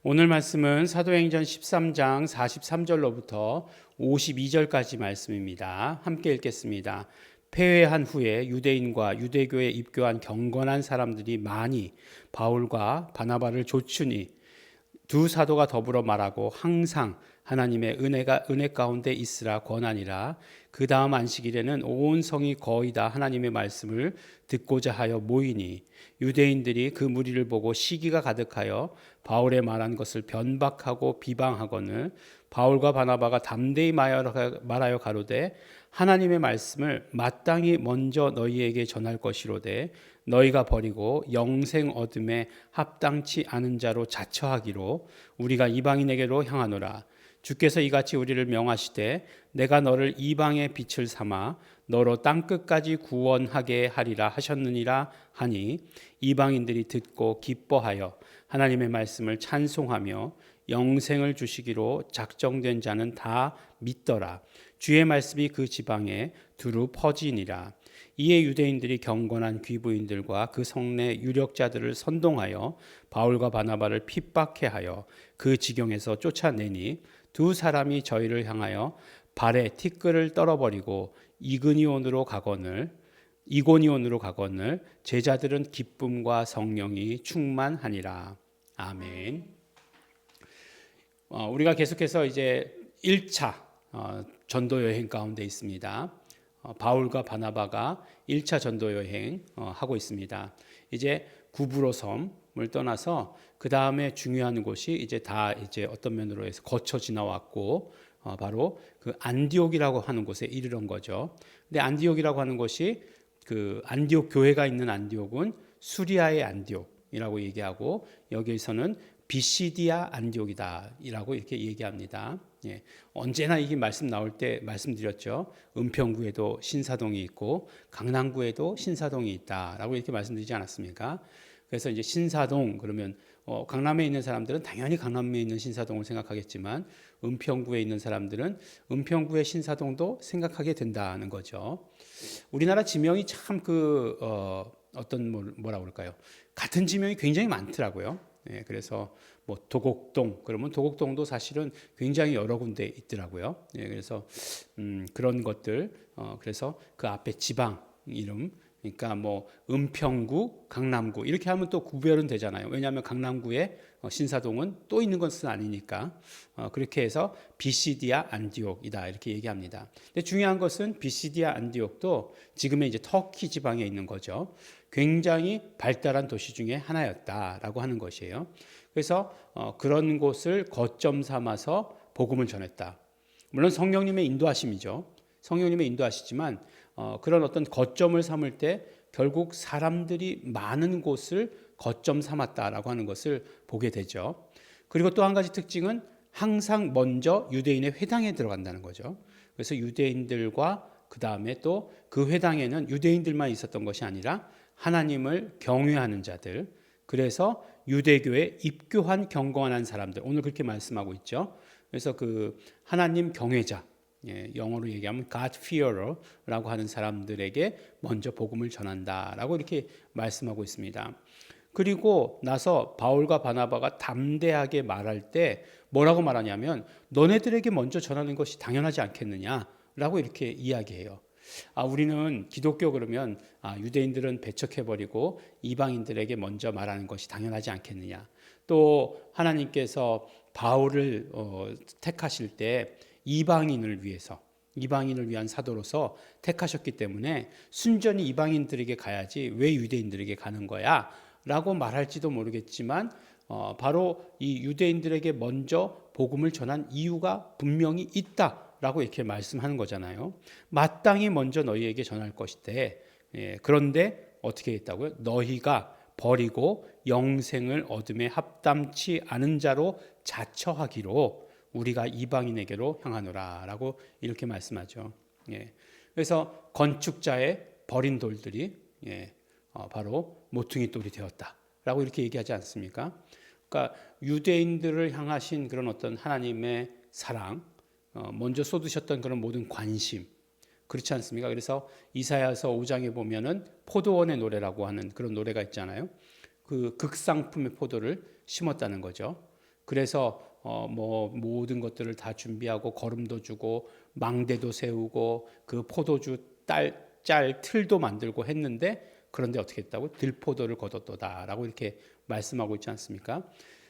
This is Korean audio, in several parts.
오늘 말씀은 사도행전 13장 43절로부터 52절까지 말씀입니다. 함께 읽겠습니다. 패회한 후에 유대인과 유대교에 입교한 경건한 사람들이 많이 바울과 바나바를 좇으니 두 사도가 더불어 말하고 항상 하나님의 은혜 가운데 있으라 권하니라. 그 다음 안식일에는 온 성이 거의 다 하나님의 말씀을 듣고자 하여 모이니 유대인들이 그 무리를 보고 시기가 가득하여 바울의 말한 것을 변박하고 비방하거늘 바울과 바나바가 담대히 말하여 가로되 하나님의 말씀을 마땅히 먼저 너희에게 전할 것이로되 너희가 버리고 영생 얻음에 합당치 않은 자로 자처하기로 우리가 이방인에게로 향하노라. 주께서 이같이 우리를 명하시되 내가 너를 이방의 빛을 삼아 너로 땅끝까지 구원하게 하리라 하셨느니라 하니 이방인들이 듣고 기뻐하여 하나님의 말씀을 찬송하며 영생을 주시기로 작정된 자는 다 믿더라. 주의 말씀이 그 지방에 두루 퍼지니라. 이에 유대인들이 경건한 귀부인들과 그 성내 유력자들을 선동하여 바울과 바나바를 핍박해 하여 그 지경에서 쫓아내니 두 사람이 저희를 향하여 발에 티끌을 떨어버리고 이고니온으로 가거늘 제자들은 기쁨과 성령이 충만하니라. 아멘. 우리가 계속해서 이제 1차 전도 여행 가운데 있습니다. 바울과 바나바가 1차 전도 여행 하고 있습니다. 이제 구브로 섬을 떠나서 그 다음에 중요한 곳이 이제 어떤 면으로 해서 거쳐 지나왔고 바로 그 안디옥이라고 하는 곳에 이르는 거죠. 근데 안디옥이라고 하는 곳이 그 안디옥 교회가 있는 안디옥은 수리아의 안디옥이라고 얘기하고 여기에서는 비시디아 안디옥이다라고 이렇게 얘기합니다. 예, 언제나 이게 말씀 나올 때 말씀드렸죠. 은평구에도 신사동이 있고 강남구에도 신사동이 있다라고 이렇게 말씀드리지 않았습니까? 그래서 이제 신사동 그러면 강남에 있는 사람들은 당연히 강남에 있는 신사동을 생각하겠지만 은평구에 있는 사람들은 은평구의 신사동도 생각하게 된다는 거죠. 우리나라 지명이 참 뭐라 그럴까요? 같은 지명이 굉장히 많더라고요. 예, 그래서 뭐 도곡동 그러면 도곡동도 사실은 굉장히 여러 군데 있더라고요. 예, 그래서 그런 것들 그래서 그 앞에 지방 이름 그러니까 뭐 은평구, 강남구 이렇게 하면 또 구별은 되잖아요. 왜냐하면 강남구에 신사동은 또 있는 것은 아니니까 그렇게 해서 비시디아 안디옥이다 이렇게 얘기합니다. 근데 중요한 것은 비시디아 안디옥도 지금의 이제 터키 지방에 있는 거죠. 굉장히 발달한 도시 중에 하나였다라고 하는 것이에요. 그래서 그런 곳을 거점 삼아서 복음을 전했다. 물론 성령님의 인도하심이죠. 성령님의 인도하시지만 그런 어떤 거점을 삼을 때 결국 사람들이 많은 곳을 거점 삼았다라고 하는 것을 보게 되죠. 그리고 또 한 가지 특징은 항상 먼저 유대인의 회당에 들어간다는 거죠. 그래서 유대인들과 그 다음에 또 그 회당에는 유대인들만 있었던 것이 아니라 하나님을 경외하는 자들, 그래서 유대교에 입교한 경건한 사람들, 오늘 그렇게 말씀하고 있죠. 그래서 그 하나님 경외자, 영어로 얘기하면 God fearer라고 하는 사람들에게 먼저 복음을 전한다라고 이렇게 말씀하고 있습니다. 그리고 나서 바울과 바나바가 담대하게 말할 때 뭐라고 말하냐면 너네들에게 먼저 전하는 것이 당연하지 않겠느냐라고 이렇게 이야기해요. 우리는 기독교 그러면 유대인들은 배척해버리고 이방인들에게 먼저 말하는 것이 당연하지 않겠느냐. 또 하나님께서 바울을 택하실 때 이방인을 위한 사도로서 택하셨기 때문에 순전히 이방인들에게 가야지 왜 유대인들에게 가는 거야? 라고 말할지도 모르겠지만 바로 이 유대인들에게 먼저 복음을 전한 이유가 분명히 있다라고 이렇게 말씀하는 거잖아요. 마땅히 먼저 너희에게 전할 것이대. 그런데 어떻게 했다고요? 너희가 버리고 영생을 얻음에 합당치 않은 자로 자처하기로 우리가 이방인에게로 향하노라 라고 이렇게 말씀하죠. 그래서 건축자의 버린 돌들이 바로 모퉁이 돌이 되었다라고 이렇게 얘기하지 않습니까? 그러니까 유대인들을 향하신 그런 어떤 하나님의 사랑, 먼저 쏟으셨던 그런 모든 관심, 그렇지 않습니까? 그래서 이사야서 5장에 보면은 포도원의 노래라고 하는 그런 노래가 있잖아요. 그 극상품의 포도를 심었다는 거죠. 그래서 뭐 모든 것들을 다 준비하고 거름도 주고 망대도 세우고 그 포도주 짤 틀도 만들고 했는데, 그런데 어떻게 했다고? 들포도를 거뒀도다라고 이렇게 말씀하고 있지 않습니까?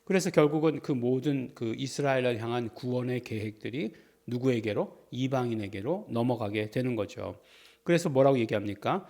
그래서 결국은 그 모든 그 이스라엘을 향한 구원의 계획들이 누구에게로? 이방인에게로 넘어가게 되는 거죠. 그래서 뭐라고 얘기합니까?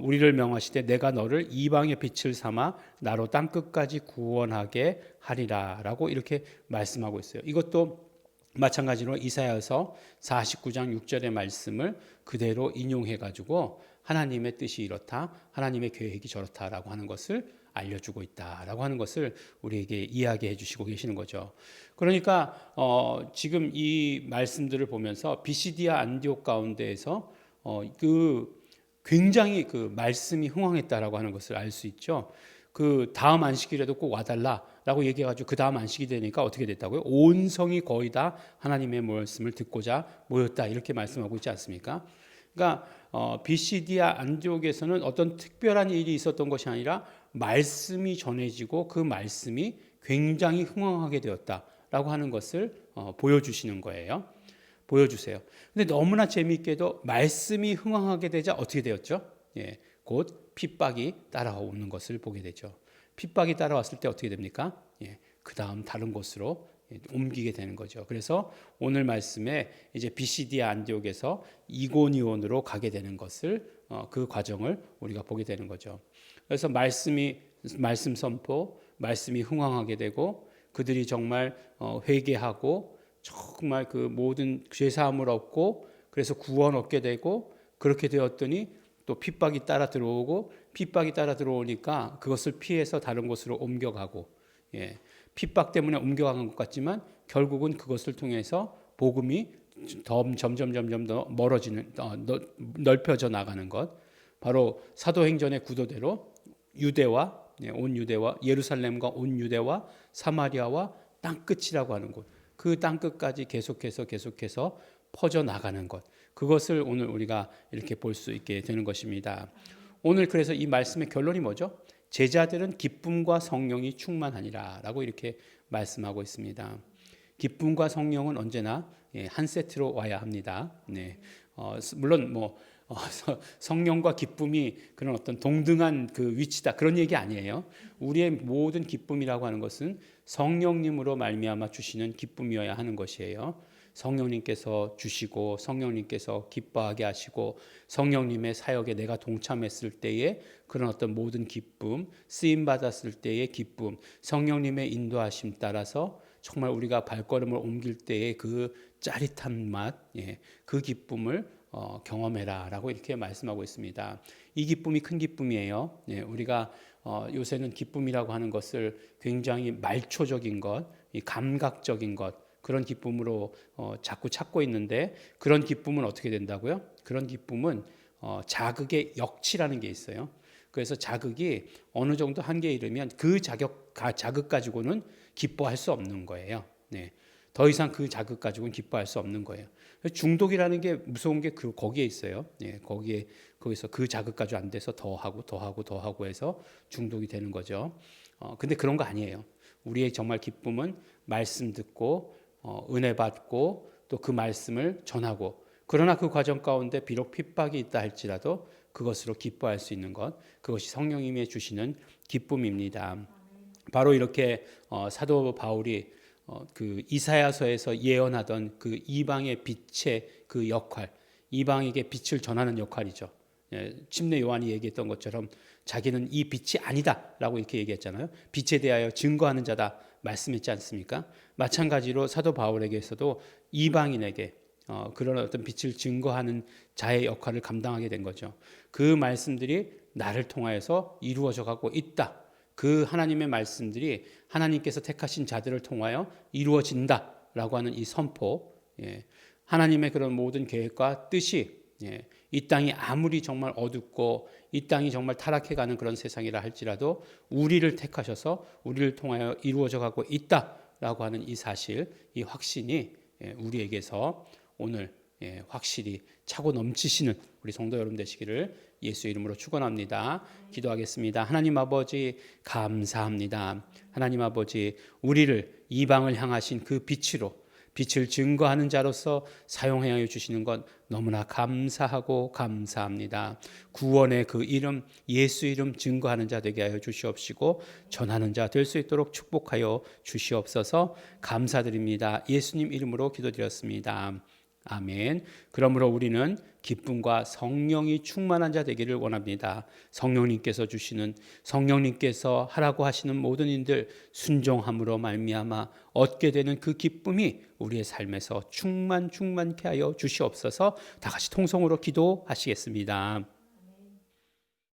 우리를 명하시되 내가 너를 이방의 빛을 삼아 나로 땅 끝까지 구원하게 하리라라고 이렇게 말씀하고 있어요. 이것도 마찬가지로 이사야서 49장 6절의 말씀을 그대로 인용해 가지고 하나님의 뜻이 이렇다, 하나님의 계획이 저렇다라고 하는 것을 알려주고 있다라고 하는 것을 우리에게 이야기해 주시고 계시는 거죠. 그러니까 지금 이 말씀들을 보면서 비시디아 안디옥 가운데에서 그 굉장히 그 말씀이 흥황했다라고 하는 것을 알 수 있죠. 그 다음 안식일에도 꼭 와달라라고 얘기해가지고 그 다음 안식이 되니까 어떻게 됐다고요? 온 성이 거의 다 하나님의 말씀을 듣고자 모였다, 이렇게 말씀하고 있지 않습니까? 그러니까 비시디아 안디옥에서는 어떤 특별한 일이 있었던 것이 아니라 말씀이 전해지고 그 말씀이 굉장히 흥황하게 되었다라고 하는 것을 보여주시는 거예요. 보여주세요. 근데 너무나 재미있게도 말씀이 흥황하게 되자 어떻게 되었죠? 예, 곧 핍박이 따라오는 것을 보게 되죠. 핍박이 따라왔을 때 어떻게 됩니까? 예, 그 다음 다른 곳으로 옮기게 되는 거죠. 그래서 오늘 말씀에 이제 비시디아 안디옥에서 이고니온으로 가게 되는 것을 그 과정을 우리가 보게 되는 거죠. 그래서 말씀 선포, 말씀이 흥황하게 되고 그들이 정말 회개하고 정말 그 모든 죄 사함을 얻고 그래서 구원 얻게 되고, 그렇게 되었더니 또 핍박이 따라 들어오고, 핍박이 따라 들어오니까 그것을 피해서 다른 곳으로 옮겨가고, 예, 핍박 때문에 옮겨간 것 같지만 결국은 그것을 통해서 복음이 점점 더 멀어지는, 넓혀져 나가는 것, 바로 사도행전의 구도대로 유대와 온 유대와 예루살렘과 온 유대와 사마리아와 땅끝이라고 하는 곳, 그 땅끝까지 계속해서 퍼져 나가는 것, 그것을 오늘 우리가 이렇게 볼 수 있게 되는 것입니다. 오늘 그래서 이 말씀의 결론이 뭐죠? 제자들은 기쁨과 성령이 충만하니라라고 이렇게 말씀하고 있습니다. 기쁨과 성령은 언제나 한 세트로 와야 합니다. 네. 물론 뭐 성령과 기쁨이 그런 어떤 동등한 그 위치다, 그런 얘기 아니에요. 우리의 모든 기쁨이라고 하는 것은 성령님으로 말미암아 주시는 기쁨이어야 하는 것이에요. 성령님께서 주시고 성령님께서 기뻐하게 하시고 성령님의 사역에 내가 동참했을 때에 그런 어떤 모든 기쁨, 쓰임 받았을 때의 기쁨, 성령님의 인도하심 따라서 정말 우리가 발걸음을 옮길 때의 그 짜릿한 맛, 그 기쁨을 경험해라라고 이렇게 말씀하고 있습니다. 이 기쁨이 큰 기쁨이에요. 우리가 요새는 기쁨이라고 하는 것을 굉장히 말초적인 것, 감각적인 것, 그런 기쁨으로 자꾸 찾고 있는데, 그런 기쁨은 어떻게 된다고요? 그런 기쁨은 자극의 역치라는 게 있어요. 그래서 자극이 어느 정도 한계에 이르면 그 자극 가지고는 기뻐할 수 없는 거예요. 네. 더 이상 그 자극 가지고는 기뻐할 수 없는 거예요. 중독이라는 게 무서운 게 거기에 있어요. 예, 거기서 그 자극 가지고 안 돼서 더 하고 해서 중독이 되는 거죠. 근데 그런 거 아니에요. 우리의 정말 기쁨은 말씀 듣고 은혜 받고 또 그 말씀을 전하고, 그러나 그 과정 가운데 비록 핍박이 있다 할지라도 그것으로 기뻐할 수 있는 것, 그것이 성령님이 주시는 기쁨입니다. 바로 이렇게 사도 바울이 그 이사야서에서 예언하던 그 이방의 빛의 그 역할, 이방에게 빛을 전하는 역할이죠. 침례 요한이 얘기했던 것처럼 자기는 이 빛이 아니다라고 이렇게 얘기했잖아요. 빛에 대하여 증거하는 자다 말씀했지 않습니까? 마찬가지로 사도 바울에게서도 이방인에게 그런 어떤 빛을 증거하는 자의 역할을 감당하게 된 거죠. 그 말씀들이 나를 통하여서 이루어져 가고 있다. 그 하나님의 말씀들이 하나님께서 택하신 자들을 통하여 이루어진다라고 하는 이 선포, 하나님의 그런 모든 계획과 뜻이 이 땅이 아무리 정말 어둡고 이 땅이 정말 타락해가는 그런 세상이라 할지라도 우리를 택하셔서 우리를 통하여 이루어져 가고 있다라고 하는 이 사실, 이 확신이 우리에게서 오늘 확실히 차고 넘치시는 우리 성도 여러분 되시기를 예수 이름으로 축원합니다. 기도하겠습니다. 하나님 아버지 감사합니다. 하나님 아버지 우리를 이방을 향하신 그 빛으로 빛을 증거하는 자로서 사용하여 주시는 것 너무나 감사하고 감사합니다. 구원의 그 이름 예수 이름 증거하는 자 되게 하여 주시옵시고 전하는 자 될 수 있도록 축복하여 주시옵소서. 감사드립니다. 예수님 이름으로 기도드렸습니다. 아멘. 그러므로 우리는 기쁨과 성령이 충만한 자 되기를 원합니다. 성령님께서 주시는 성령님께서 하라고 하시는 모든 일들 순종함으로 말미암아 얻게 되는 그 기쁨이 우리의 삶에서 충만케 하여 주시옵소서. 다 같이 통성으로 기도하시겠습니다.